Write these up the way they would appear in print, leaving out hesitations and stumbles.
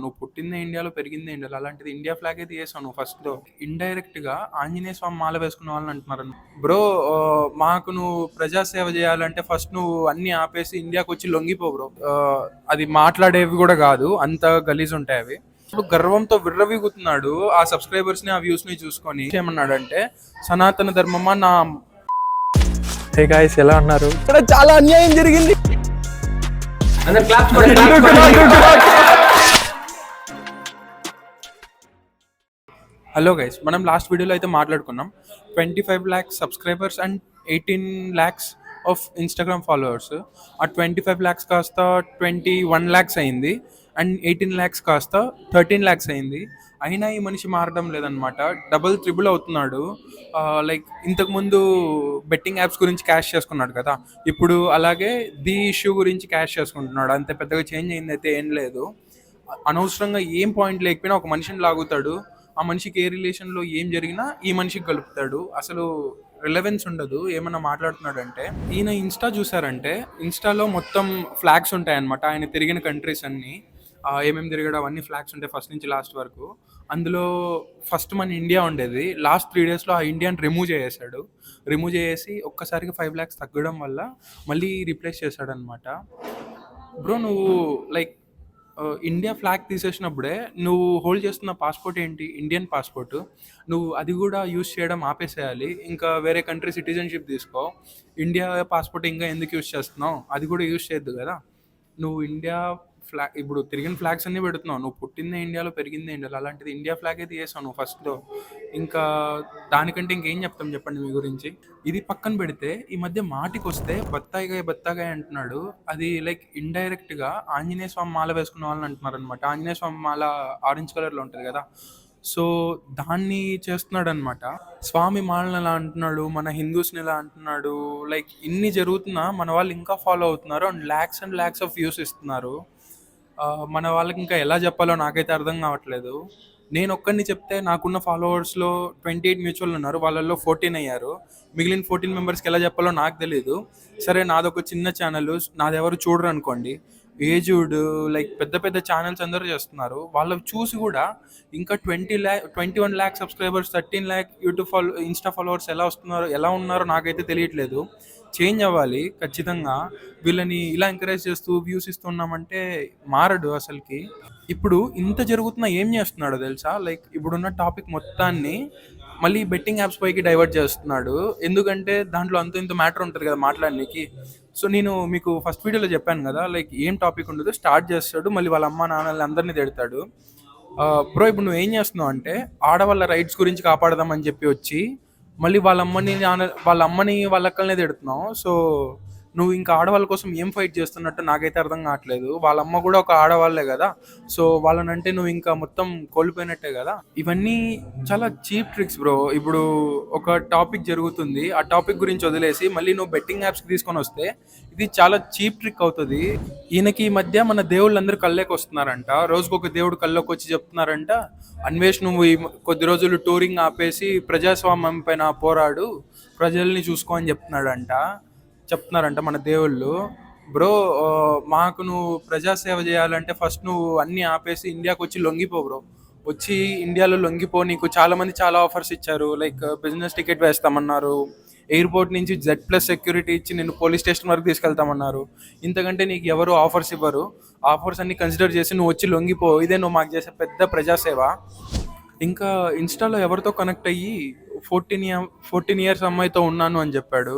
నువ్వు పుట్టిందే ఇండియాలో, పెరిగిందే ఇండియాలో. అలాంటిది ఇండియా ఫ్లాగ్ అయితే వేసావు నువ్వు ఫస్ట్‌లో. ఇండైరెక్ట్‌గా ఆంజనేయ స్వామి మాల వేసుకున్న వాళ్ళని అంటున్నారు. బ్రో మాకు నువ్వు ప్రజాసేవ చేయాలంటే ఫస్ట్ నువ్వు అన్నీ ఆపేసి ఇండియాకొచ్చి లొంగిపో బ్రో. అది మాట్లాడేవి కూడా కాదు. అంత గలీజ్ ఉంటాయి అవి. ఇప్పుడు గర్వంతో విర్రవీగుతున్నాడు ఆ సబ్స్క్రైబర్స్‌ని, ఆ వ్యూస్‌ని చూసుకొని. ఏమన్నాడంటే సనాతన ధర్మమా నా. హే గాయ్స్, ఎలా ఉన్నారు? ఇక్కడ చాలా అన్యాయం జరిగింది. హలో గైస్, మనం లాస్ట్ వీడియోలో అయితే మాట్లాడుకున్నాం 25 lakhs subscribers and 18 lakhs of Instagram followers. ఆ 25 lakhs కాస్త 21 lakhs అయింది అండ్ 18 lakhs కాస్త 13 lakhs అయింది. అయినా ఈ మనిషి మారడం లేదనమాట. డబుల్ త్రిబుల్ అవుతున్నాడు. లైక్ ఇంతకుముందు బెట్టింగ్ యాప్స్ గురించి క్యాష్ చేసుకున్నాడు కదా, ఇప్పుడు అలాగే ది ఇష్యూ గురించి క్యాష్ చేసుకుంటున్నాడు. అంతే పెద్దగా చేంజ్ అయింది అయితే ఏం లేదు. అనవసరంగా ఏం పాయింట్ లేకపోయినా ఒక మనిషిని లాగుతాడు. ఆ మనిషికి ఏ రిలేషన్లో ఏం జరిగినా ఈ మనిషికి కలుపుతాడు. అసలు రిలవెన్స్ ఉండదు ఏమన్నా మాట్లాడుతున్నాడంటే. ఈయన ఇన్స్టా చూసారంటే ఇన్స్టాలో మొత్తం ఫ్లాగ్స్ ఉంటాయి అనమాట. ఆయన తిరిగిన కంట్రీస్ అన్నీ, ఏమేమి తిరిగాడో అవన్నీ ఫ్లాగ్స్ ఉంటాయి ఫస్ట్ నుంచి లాస్ట్ వరకు. అందులో ఫస్ట్ మన ఇండియా ఉండేది. లాస్ట్ 3 daysలో ఆ ఇండియాని రిమూవ్ చేసేసాడు. రిమూవ్ చేసి ఒక్కసారిగా 5 lakhs తగ్గడం వల్ల మళ్ళీ రీప్లేస్ చేశాడనమాట. బ్రో నువ్వు లైక్ ఇండియా ఫ్లాగ్ తీసేసినప్పుడే నువ్వు హోల్డ్ చేస్తున్న పాస్పోర్ట్ ఏంటి? Indian passport. నువ్వు అది కూడా యూస్ చేయడం ఆపేసేయాలి. ఇంకా వేరే కంట్రీ సిటిజన్షిప్ తీసుకో. ఇండియా పాస్పోర్ట్ ఇంకా ఎందుకు యూస్ చేస్తున్నావు? అది కూడా యూస్ చేయొద్దు కదా. నువ్వు ఇండియా ఫ్లాగ్ ఇప్పుడు తిరిగిన ఫ్లాగ్స్ అన్నీ పెడుతున్నావు. నువ్వు పుట్టిందే ఇండియాలో, పెరిగిందే ఇండియాలో. అలాంటిది ఇండియా ఫ్లాగ్ అయితే వేసావు నువ్వు ఫస్ట్‌లో. ఇంకా దానికంటే ఇంకేం చెప్తాం చెప్పండి మీ గురించి. ఇది పక్కన పెడితే ఈ మధ్య మాటికొస్తే బత్తాయికాయ బత్తాయికాయ అంటున్నాడు. అది లైక్ ఇండైరెక్ట్‌గా ఆంజనేయ స్వామి మాల వేసుకున్న వాళ్ళని అంటున్నారనమాట. ఆంజనేయ స్వామి మాల ఆరెంజ్ కలర్‌లో ఉంటది కదా, సో దాన్ని చేస్తున్నాడనమాట. స్వామి మాలను ఎలా అంటున్నాడు, మన హిందూస్‌ని ఎలా అంటున్నాడు. లైక్ ఇన్ని జరుగుతున్నా మన వాళ్ళు ఇంకా ఫాలో అవుతున్నారు అండ్ ల్యాక్స్ ఆఫ్ వ్యూస్ ఇస్తున్నారు. మన వాళ్ళకి ఇంకా ఎలా చెప్పాలో నాకైతే అర్థం కావట్లేదు. నేను ఒక్కడిని చెప్తే నాకున్న ఫాలోవర్స్‌లో 28 మ్యూచువల్ ఉన్నారు. వాళ్ళలో 14 అయ్యారు. మిగిలిన 14 మెంబర్స్‌కి ఎలా చెప్పాలో నాకు తెలీదు. సరే నాదొక చిన్న ఛానల్, నాదెవరు చూడరు అనుకోండి. ఏజ్డ్ లైక్ పెద్ద పెద్ద ఛానల్స్ అందరూ చేస్తున్నారు. వాళ్ళవి చూసి కూడా ఇంకా 21 lakh subscribers, 13 lakh YouTube Insta followers ఎలా ఉన్నారో నాకైతే తెలియట్లేదు. చేంజ్ అవ్వాలి ఖచ్చితంగా. వీళ్ళని ఇలా ఎంకరేజ్ చేస్తూ వ్యూస్ ఇస్తున్నామంటే మారడు అసలుకి. ఇప్పుడు ఇంత జరుగుతున్నా ఏం చేస్తున్నాడో తెలుసా? లైక్ ఇప్పుడున్న టాపిక్ మొత్తాన్ని మళ్ళీ బెట్టింగ్ యాప్స్ పైకి డైవర్ట్ చేస్తున్నాడు. ఎందుకంటే దాంట్లో అంత ఇంత మ్యాటర్ ఉంటుంది కదా మాట్లాడడానికి. సో నేను మీకు ఫస్ట్ వీడియోలో చెప్పాను కదా, లైక్ ఏం టాపిక్ ఉండదు, స్టార్ట్ చేస్తాడు, మళ్ళీ వాళ్ళ అమ్మ నాన్నల్ని అందరినీ తిడతాడు. బ్రో ఇప్పుడు నువ్వు ఏం చేస్తున్నావు అంటే ఆడవాళ్ళ రైట్స్ గురించి కాపాడదామని చెప్పి వచ్చి మళ్ళీ వాళ్ళ అమ్మని వాళ్ళ అక్కలనే తిడుతున్నావు. సో నువ్వు ఇంకా ఆడవాళ్ళ కోసం ఏం ఫైట్ చేస్తున్నట్టు నాకైతే అర్థం కావట్లేదు. వాళ్ళ అమ్మ కూడా ఒక ఆడవాళ్ళే కదా, సో వాళ్ళనంటే నువ్వు ఇంకా మొత్తం కోల్పోయినట్టే కదా. ఇవన్నీ చాలా చీప్ ట్రిక్స్ బ్రో. ఇప్పుడు ఒక టాపిక్ జరుగుతుంది, ఆ టాపిక్ గురించి వదిలేసి మళ్ళీ నువ్వు బెట్టింగ్ యాప్స్కి తీసుకొని వస్తే ఇది చాలా చీప్ ట్రిక్ అవుతుంది. ఈయనకి ఈ మధ్య మన దేవుళ్ళందరూ కళ్ళకి వస్తున్నారంట. రోజుకొక దేవుడు కళ్ళకి వచ్చి చెప్తున్నారంట, అన్వేష్ నువ్వు ఈ కొద్ది రోజులు టూరింగ్ ఆపేసి ప్రజాస్వామ్యం పైన పోరాడు, ప్రజల్ని చూసుకో అని చెప్తున్నారంట మన దేవుళ్ళు. బ్రో మాకు నువ్వు ప్రజాసేవ చేయాలంటే ఫస్ట్ నువ్వు అన్నీ ఆపేసి ఇండియాకి వచ్చి లొంగిపో బ్రో. వచ్చి ఇండియాలో లొంగిపో. నీకు చాలామంది చాలా ఆఫర్స్ ఇచ్చారు. లైక్ బిజినెస్ టికెట్ వేస్తామన్నారు, ఎయిర్పోర్ట్ నుంచి Z+ సెక్యూరిటీ ఇచ్చి నేను పోలీస్ స్టేషన్ వరకు తీసుకెళ్తామన్నారు. ఇంతకంటే నీకు ఎవరు ఆఫర్స్ ఇవ్వరు. ఆఫర్స్ అన్ని కన్సిడర్ చేసి నువ్వు వచ్చి లొంగిపో. ఇదే నువ్వు మాకు చేసే పెద్ద ప్రజాసేవ. ఇంకా ఇన్స్టాలో ఎవరితో కనెక్ట్ అయ్యి 14 years అమ్మాయితో ఉన్నాను అని చెప్పాడు.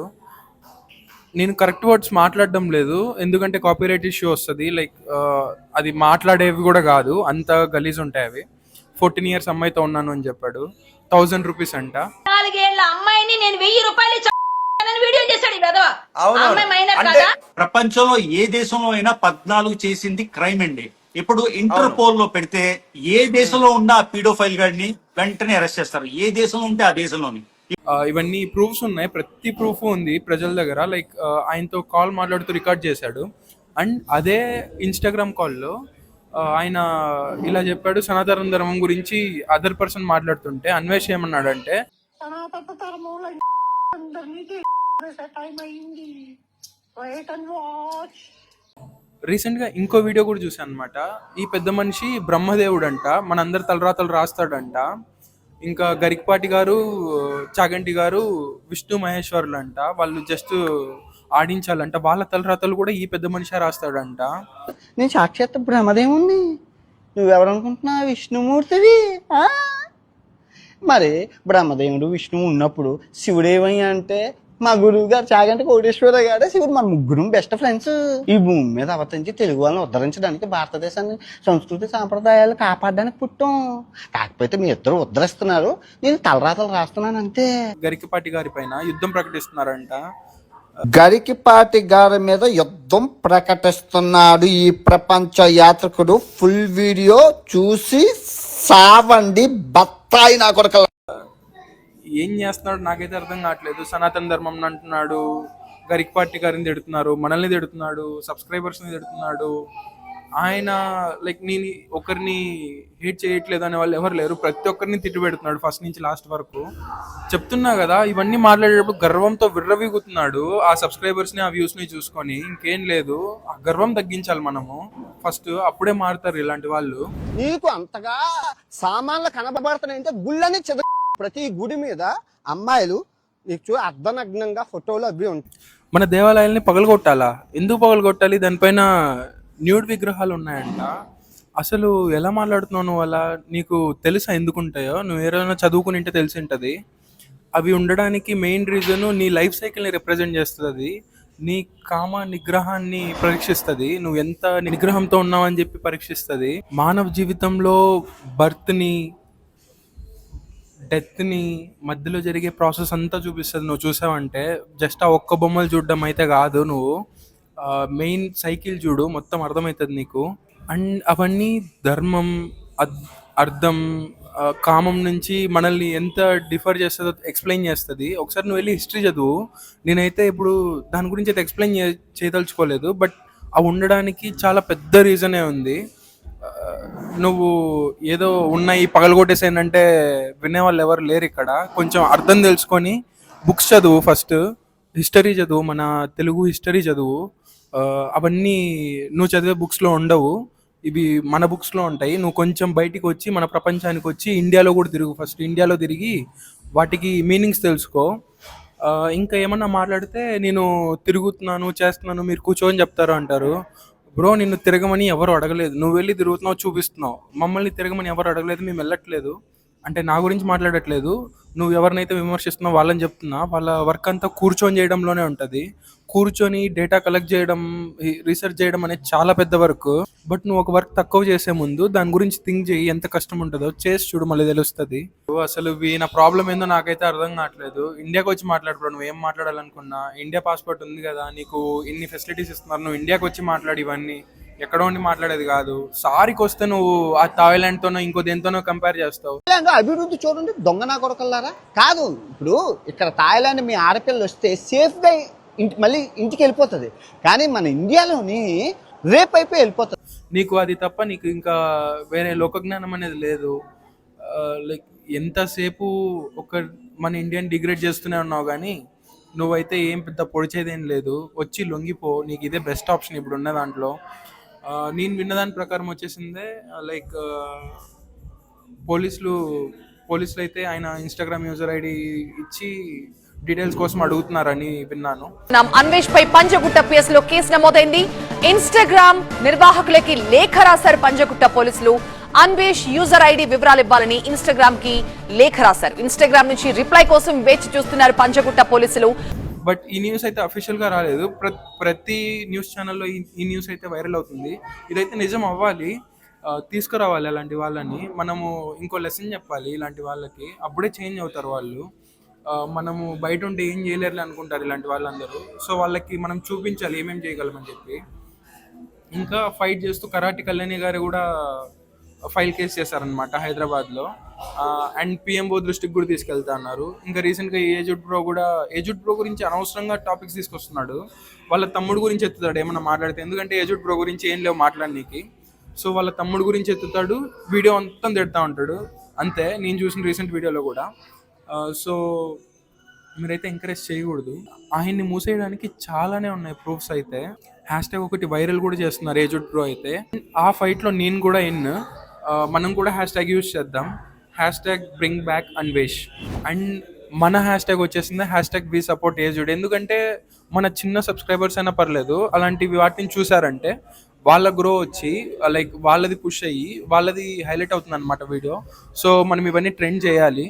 నేను కరెక్ట్ వర్డ్స్ మాట్లాడడం లేదు, ఎందుకంటే కాపీరైట్ ఇష్యూ వస్తుంది. లైక్ అది మాట్లాడేవి కూడా కాదు, అంత గలీజ్ ఉంటాయి అవి. 14 years అమ్మాయితో ఉన్నాను అని చెప్పాడు. 1000 rupees అంట. 4 ఏళ్ల అమ్మాయిని నేను 1000 రూపాయలు వీడియో చేశాడు ఈ వెధవ. అమ్మాయి మైనర్ అంటే కాదా? ప్రపంచంలో ఏ దేశంలో అయినా 14 చేసింది క్రైమ్ అండి. ఇప్పుడు ఇంటర్పోల్ లో పెడితే ఏ దేశంలో ఉన్న పీడోఫైల్ గాడిని వెంటనే అరెస్ట్ చేస్తారు, ఏ దేశంలో ఉంటే ఆ దేశంలోని. ఇవన్నీ ప్రూఫ్స్ ఉన్నాయి, ప్రతి ప్రూఫ్ ఉంది ప్రజల దగ్గర. లైక్ ఆయనతో కాల్ మాట్లాడుతూ రికార్డ్ చేశాడు. అండ్ అదే ఇన్స్టాగ్రామ్ కాల్లో ఆయన ఇలా చెప్పాడు, సనాతన ధర్మం గురించి అదర్ పర్సన్ మాట్లాడుతుంటే అన్వేష్ ఏమన్నాడంటే, సనాతన ధర్మంలో అందరినీ టైం అయింది, వెయిట్ అండ్ వాచ్. రీసెంట్గా ఇంకో వీడియో కూడా చూసాను అనమాట. ఈ పెద్ద మనిషి బ్రహ్మదేవుడు అంట, మనందరి తలరాతలు రాస్తాడంట. ఇంకా గరికపాటి గారు, చాగంటి గారు విష్ణు మహేశ్వరులు అంట, వాళ్ళు జస్ట్ ఆడించాలంట, వాళ్ళ తలరాతలు కూడా ఈ పెద్ద మనిషి రాస్తాడంట. నేను సాక్షాత్ బ్రహ్మదేవుణ్ణి, నువ్వెవరనుకుంటున్నా విష్ణుమూర్తివి. మరి బ్రహ్మదేవుడు విష్ణువు ఉన్నప్పుడు శివుడేమయ్యా అంటే మా గురువు గారు చాగంటి కోటేశ్వర గారు శివుడు, మన ముగ్గురం బెస్ట్ ఫ్రెండ్స్. ఈ భూమి మీద అవతరించి తెలుగు వాళ్ళని ఉద్ధరించడానికి, భారతదేశాన్ని సంస్కృతి సాంప్రదాయాలు కాపాడడానికి పుట్టాం. కాకపోతే మీ ఇద్దరు ఉద్ధరిస్తున్నారు, నేను తలరాతలు రాస్తున్నాను అంతే. గరికపాటి గారి పైన యుద్ధం ప్రకటిస్తున్నారంట. గరికిపాటి గారి మీద యుద్ధం ప్రకటిస్తున్నాడు ఈ ప్రపంచ యాత్రికుడు. ఫుల్ వీడియో చూసి సావండి బత్తాయి నా కొడుకు. ఏం చేస్తున్నాడు నాకైతే అర్థం కావట్లేదు. సనాతన ధర్మం అంటున్నాడు, గరికపాటి గారిని తిడుతున్నారు, మనల్ని తిడుతున్నాడు, సబ్స్క్రైబర్స్ని తిడుతున్నాడు. ఆయన లైక్ నేను ఒకరిని హేట్ చేయట్లేదు అనే వాళ్ళు ఎవరు లేరు, ప్రతి ఒక్కరిని తిట్టి పెడుతున్నాడు ఫస్ట్ నుంచి లాస్ట్ వరకు. చెప్తున్నా కదా, ఇవన్నీ మాట్లాడేటప్పుడు గర్వంతో విర్రవీగుతున్నాడు ఆ సబ్స్క్రైబర్స్ని, ఆ వ్యూస్ని చూసుకొని. ఇంకేం లేదు, ఆ గర్వం తగ్గించాలి మనము ఫస్ట్, అప్పుడే మారుతారు ఇలాంటి వాళ్ళు. నీకు అంతగా సామాన్లు కనబడుతున్నాయంటే గుళ్ళని చెద, ప్రతి గుడి మీద అమ్మాయిలు నీకు అర్ధనగ్నంగా ఫోటోలు అవి ఉంటాయి. మన దేవాలయాల్ని పగలగొట్టాలా? ఎందుకు పగలగొట్టాలి? దానిపైన న్యూడ్ విగ్రహాలు ఉన్నాయంట. అసలు ఎలా మాట్లాడుతున్నావు నువ్వు అలా? నీకు తెలుసా ఎందుకుంటాయో? నువ్వు ఏదైనా చదువుకుని ఉంటే తెలిసి ఉంటుంది. అవి ఉండడానికి మెయిన్ రీజన్ నీ లైఫ్ సైకిల్ని రిప్రజెంట్ చేస్తుంది. అది నీ కామ నిగ్రహాన్ని పరీక్షిస్తుంది, నువ్వు ఎంత నిగ్రహంతో ఉన్నావు అని చెప్పి పరీక్షిస్తుంది. మానవ జీవితంలో బర్త్ని, డెత్ని, మధ్యలో జరిగే ప్రాసెస్ అంతా చూపిస్తుంది. నువ్వు చూసావంటే జస్ట్ ఆ ఒక్క బొమ్మలు చూడడం అయితే కాదు, నువ్వు మెయిన్ సైకిల్ చూడు, మొత్తం అర్థమవుతుంది నీకు. అండ్ అవన్నీ ధర్మం, అర్థం, కామం నుంచి మనల్ని ఎంత డిఫర్ చేస్తుందో ఎక్స్ప్లెయిన్ చేస్తుంది. ఒకసారి నువ్వు వెళ్ళి హిస్టరీ చదువు. నేనైతే ఇప్పుడు దాని గురించి అయితే ఎక్స్ప్లెయిన్ చేయదలుచుకోలేదు, బట్ అవి ఉండడానికి చాలా పెద్ద రీజనే ఉంది. నువ్వు ఏదో ఉన్నాయి పగలగొట్టేసేనంటే వినేవాళ్ళు ఎవరు లేరు ఇక్కడ. కొంచెం అర్థం తెలుసుకొని బుక్స్ చదువు, ఫస్ట్ హిస్టరీ చదువు, మన తెలుగు హిస్టరీ చదువు. అవన్నీ నువ్వు చదివే బుక్స్లో ఉండవు, ఇవి మన బుక్స్లో ఉంటాయి. నువ్వు కొంచెం బయటికి వచ్చి మన ప్రపంచానికి వచ్చి ఇండియాలో కూడా తిరుగు, ఫస్ట్ ఇండియాలో తిరిగి వాటికి మీనింగ్స్ తెలుసుకో. ఇంకా ఏమన్నా మాట్లాడితే నేను తిరుగుతున్నాను చేస్తున్నాను మీరు కూర్చోని చెప్తారు అంటారు. బ్రో, నిన్ను తిరగమని ఎవరు అడగలేదు, నువ్వు వెళ్ళి తిరుగుతున్నావు చూపిస్తున్నావు. మమ్మల్ని తిరగమని ఎవరు అడగలేదు, మేము వెళ్ళట్లేదు. అంటే నా గురించి మాట్లాడట్లేదు, నువ్వు ఎవరినైతే విమర్శిస్తున్నావు వాళ్ళని చెప్తున్నా. వాళ్ళ వర్క్ అంతా కూర్చొని చేయడంలోనే ఉంటుంది. కూర్చొని డేటా కలెక్ట్ చేయడం, రీసెర్చ్ చేయడం అనేది చాలా పెద్ద వర్క్. బట్ నువ్వు ఒక వర్క్ తక్కువ చేసే ముందు దాని గురించి థింక్ చేయి, ఎంత కష్టం ఉంటుందో చేసి చూడు, మళ్ళీ తెలుస్తుంది. అసలు నా ప్రాబ్లం ఏందో నాకైతే అర్థం కావట్లేదు. ఇండియాకి వచ్చి మాట్లాడు, నువ్వు ఏం మాట్లాడాలనుకున్నా. ఇండియా పాస్పోర్ట్ ఉంది కదా నీకు, ఇన్ని ఫెసిలిటీస్ ఇస్తున్నారు, నువ్వు ఇండియాకి వచ్చి మాట్లాడు. ఇవన్నీ ఎక్కడ ఉండి మాట్లాడేది కాదు. సారికి వస్తే నువ్వు ఆ థాయిలాండ్ తోనో ఇంకో దేనితోనో కంపేర్ చేస్తావు. అభివృద్ధి చూడండి దొంగ నా కొడకల్లారా. కాదు, ఇప్పుడు ఇక్కడ థాయిలాండ్ మీ ఆడపిల్లలు వస్తే సేఫ్గా మళ్ళీ ఇంటికి వెళ్ళిపోతుంది, కానీ మన ఇండియాలోని రేప్ అయిపోయి వెళ్ళిపోతుంది. నీకు అది తప్ప నీకు ఇంకా వేరే లోకజ్ఞానం అనేది లేదు. లైక్ ఎంతసేపు ఒక మన ఇండియన్ డిగ్రేడ్ చేస్తూనే ఉన్నావు, కానీ నువ్వైతే ఏం పెద్ద పొడిచేదేం లేదు. వచ్చి లొంగిపో, నీకు ఇదే బెస్ట్ ఆప్షన్ ఇప్పుడు ఉన్న దాంట్లో. నేను విన్నదాని ప్రకారం వచ్చేసిందే, లైక్ పోలీసులు అయితే ఆయన ఇన్స్టాగ్రామ్ యూజర్ ఐడి ఇచ్చి డీటెయిల్స్ కోసం అడుగుతున్నారని విన్నాను. అన్వేష్ పై పంజగుట్ట పిఎస్ లో కేసు నమోదైంది. ఇన్స్టాగ్రామ్ నిర్వాహకులకి లేఖ రాశారు పంజగుట్ట పోలీసులు. అన్వేష్ యూజర్ ఐడి వివరాలు ఇవ్వాలని ఇన్స్టాగ్రామ్ కి లేఖ రాశారు. ఇన్స్టాగ్రామ్ నుంచి రిప్లై కోసం వేచి చూస్తున్నారు పంజగుట్ట పోలీసులు. బట్ ఈ న్యూస్ అయితే అఫీషియల్గా రాలేదు. ప్రతి న్యూస్ ఛానల్లో ఈ న్యూస్ అయితే వైరల్ అవుతుంది. ఇదైతే నిజం అవ్వాలి, తీసుకురావాలి అలాంటి వాళ్ళని. మనము ఇంకో లెసన్ చెప్పాలి ఇలాంటి వాళ్ళకి, అప్పుడే చేంజ్ అవుతారు వాళ్ళు. మనము బయట ఉంటే ఏం చేయలేరు అనుకుంటారు ఇలాంటి వాళ్ళందరూ. సో వాళ్ళకి మనం చూపించాలి ఏమేమి చేయగలమని చెప్పి. ఇంకా ఫైట్ చేస్తూ కరాటి కళ్యాణి గారు కూడా ఫైల్ కేసు చేశారనమాట హైదరాబాద్లో. అండ్ పిఎంఓ దృష్టికి కూడా తీసుకెళ్తా అన్నారు. ఇంకా రీసెంట్గా ఏజుడ్ బ్రో గురించి అనవసరంగా టాపిక్స్ తీసుకొస్తున్నాడు. వాళ్ళ తమ్ముడు గురించి ఎత్తుతాడు ఏమన్నా మాట్లాడితే, ఎందుకంటే ఏజుడ్ బ్రో గురించి ఏం లేవు మాట్లాడడానికి. సో వాళ్ళ తమ్ముడు గురించి ఎత్తుతాడు, వీడియో మొత్తం తిడతా ఉంటాడు. అంతే, నేను చూసిన రీసెంట్ వీడియోలో కూడా. సో మీరైతే ఎంకరేజ్ చేయకూడదు. ఆయన్ని మూసేయడానికి చాలానే ఉన్నాయి ప్రూఫ్స్ అయితే. హ్యాష్ ట్యాగ్ ఒకటి వైరల్ కూడా చేస్తున్నారు ఏజుడ్ ప్రో అయితే. ఆ ఫైట్లో నేను కూడా మనం కూడా హ్యాష్ ట్యాగ్ యూజ్ చేద్దాం, hash tag bring back Anvesh. And మన హ్యాష్ ట్యాగ్ వచ్చేసింది హ్యాష్ ట్యాగ్ వి సపోర్ట్ ఏజుడ్. ఎందుకంటే మన చిన్న సబ్స్క్రైబర్స్ అయినా పర్లేదు, అలాంటివి వాటిని చూసారంటే వాళ్ళ గ్రో వచ్చి లైక్ వాళ్ళది పుష్ అయ్యి వాళ్ళది హైలైట్ అవుతుంది అనమాట వీడియో. సో మనం ఇవన్నీ ట్రెండ్ చేయాలి.